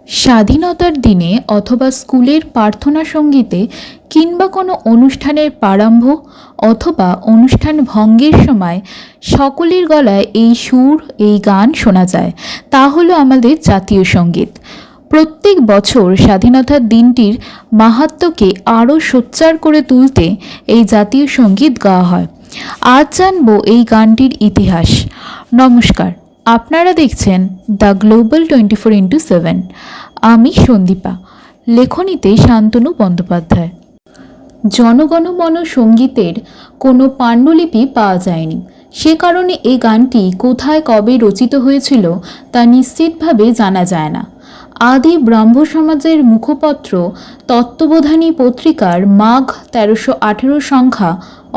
স্বাধীনতার দিনে অথবা স্কুলের প্রার্থনা সঙ্গীতে কিংবা কোনো অনুষ্ঠানের প্রারম্ভ অথবা অনুষ্ঠান ভঙ্গের সময় সকলের গলায় এই সুর, এই গান শোনা যায়। তা হলো আমাদের জাতীয় সঙ্গীত। প্রত্যেক বছর স্বাধীনতার দিনটির মাহাত্ম্যকে আরও সোচ্চার করে তুলতে এই জাতীয় সঙ্গীত গাওয়া হয়। আজ জানব এই গানটির ইতিহাস। নমস্কার, আপনারা দেখছেন দ্য গ্লোবাল 24x7। আমি সন্দীপা, লেখনীতে শান্তনু বন্দ্যোপাধ্যায়। জনগণমন সঙ্গীতের কোনো পাণ্ডুলিপি পাওয়া যায়নি, সে কারণে এই গানটি কোথায় কবে রচিত হয়েছিল তা নিশ্চিতভাবে জানা যায় না। আদি ব্রাহ্ম সমাজের মুখপত্র তত্ত্ববোধানী পত্রিকার মাঘ 1318 সংখ্যা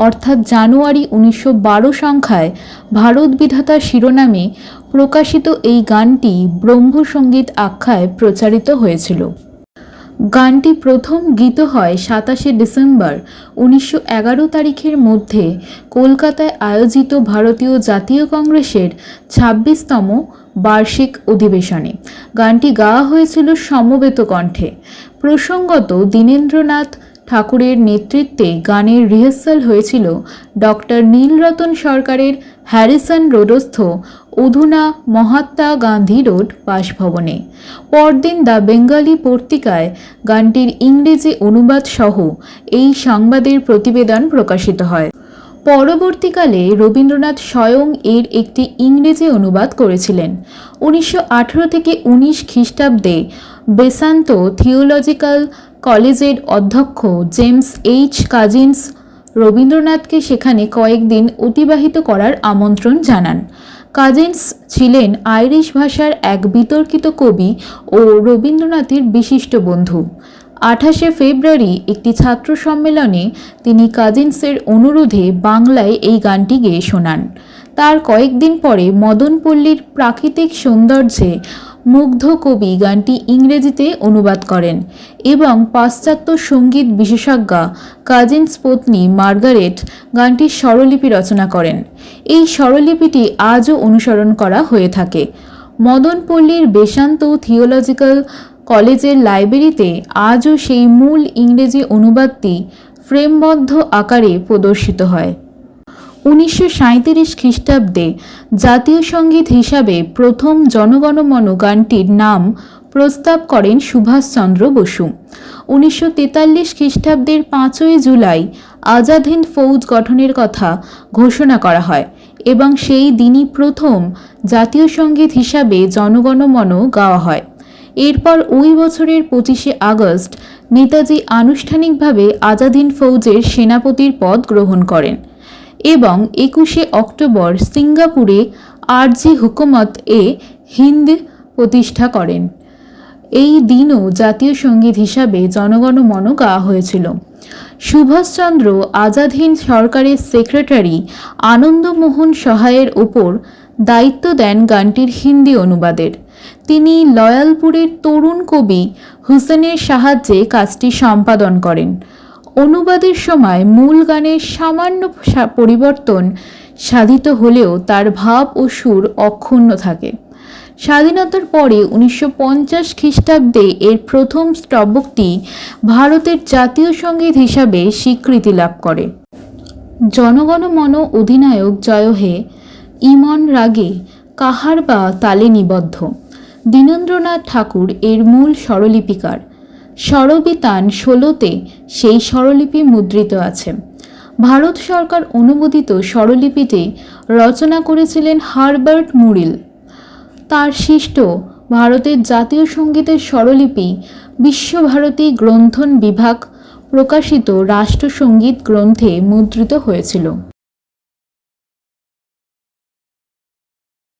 অর্থাৎ জানুয়ারি 1912 সংখ্যায় ভারত বিধাতা শিরোনামে প্রকাশিত এই গানটি ব্রহ্মসঙ্গীত আখ্যায় প্রচারিত হয়েছিল। গানটি প্রথম গীত হয় 27শে ডিসেম্বর 1911 তারিখের মধ্যে কলকাতায় আয়োজিত ভারতীয় জাতীয় কংগ্রেসের 26তম বার্ষিক অধিবেশনে। গানটি গাওয়া হয়েছিল সমবেত কণ্ঠে। প্রসঙ্গত, দীনেন্দ্রনাথ ঠাকুরের নেতৃত্বে গানের রিহার্সাল হয়েছিল ডক্টর নীলরতন সরকারের হ্যারিসন রোডস্থ অধুনা মহাত্মা গান্ধী রোড বাসভবনে। পরদিন দ্য বেঙ্গলি পত্রিকায় গানটির ইংরেজি অনুবাদ সহ এই সংবাদের প্রতিবেদন প্রকাশিত হয়। পরবর্তীকালে রবীন্দ্রনাথ স্বয়ং এর একটি ইংরেজি অনুবাদ করেছিলেন। 1918 থেকে 19 খ্রিস্টাব্দে বেসান্ত থিওলজিক্যাল কলেজের অধ্যক্ষ জেমস এইচ কাজিন্স রবীন্দ্রনাথকে সেখানে কয়েকদিন অতিবাহিত করার আমন্ত্রণ জানান। কাজিন্স ছিলেন আইরিশ ভাষার এক বিতর্কিত কবি ও রবীন্দ্রনাথের বিশিষ্ট বন্ধু। 28শে ফেব্রুয়ারি একটি ছাত্র সম্মেলনে তিনি কাজিন্সের অনুরোধে বাংলায় এই গানটি গেয়ে শোনান। তার কয়েকদিন পরে মদনপল্লীর প্রাকৃতিক সৌন্দর্যে মুগ্ধ কবি গানটি ইংরেজিতে অনুবাদ করেন এবং পাশ্চাত্য সঙ্গীত বিশেষজ্ঞা কাজিন্স পত্নী মার্গারেট গানটির স্বরলিপি রচনা করেন। এই স্বরলিপিটি আজও অনুসরণ করা হয়ে থাকে। মদনপল্লীর বেসান্ত থিওলজিক্যাল কলেজের লাইব্রেরিতে আজও সেই মূল ইংরেজি অনুবাদটি ফ্রেমবদ্ধ আকারে প্রদর্শিত হয়। 1937 খ্রিস্টাব্দে জাতীয় সঙ্গীত হিসাবে প্রথম জনগণমন গানটির নাম প্রস্তাব করেন সুভাষচন্দ্র বসু। 1943 খ্রিস্টাব্দের 5ই জুলাই আজাদ হিন্দ ফৌজ গঠনের কথা ঘোষণা করা হয় এবং সেই দিনই প্রথম জাতীয় সঙ্গীত হিসাবে জনগণমন গাওয়া হয়। এরপর ওই বছরের 25শে আগস্ট নেতাজি আনুষ্ঠানিকভাবে আজাদ হিন্দ ফৌজের সেনাপতির পদ গ্রহণ করেন এবং 21শে অক্টোবর সিঙ্গাপুরে আরজি হুকুমত এ হিন্দ প্রতিষ্ঠা করেন। এই দিনও জাতীয় সঙ্গীত হিসাবে জনগণমন গাওয়া হয়েছিল। সুভাষচন্দ্র আজাদ হিন্দ সরকারের সেক্রেটারি আনন্দমোহন সহায়ের ওপর দায়িত্ব দেন গানটির হিন্দি অনুবাদের। তিনি লয়ালপুরের তরুণ কবি হুসেনের সাহায্যে কাজটি সম্পাদন করেন। অনুবাদের সময় মূল গানের সামান্য পরিবর্তন সাধিত হলেও তার ভাব ও সুর অক্ষুণ্ণ থাকে। স্বাধীনতার পরে 1950 খ্রিস্টাব্দে এর প্রথম স্তবকটি ভারতের জাতীয় সঙ্গীত হিসাবে স্বীকৃতি লাভ করে। জনগণমন অধিনায়ক জয় হে ইমন রাগে কাহার বা তালে নিবদ্ধ। দীনেন্দ্রনাথ ঠাকুর এর মূল স্বরলিপিকার। স্বরবিতান 16তে সেই স্বরলিপি মুদ্রিত আছে। ভারত সরকার অনুমোদিত স্বরলিপিটি রচনা করেছিলেন হারবার্ট মুরিল। তার সৃষ্ট ভারতের জাতীয় সঙ্গীতের স্বরলিপি বিশ্বভারতী গ্রন্থন বিভাগ প্রকাশিত রাষ্ট্রসঙ্গীত গ্রন্থে মুদ্রিত হয়েছিল।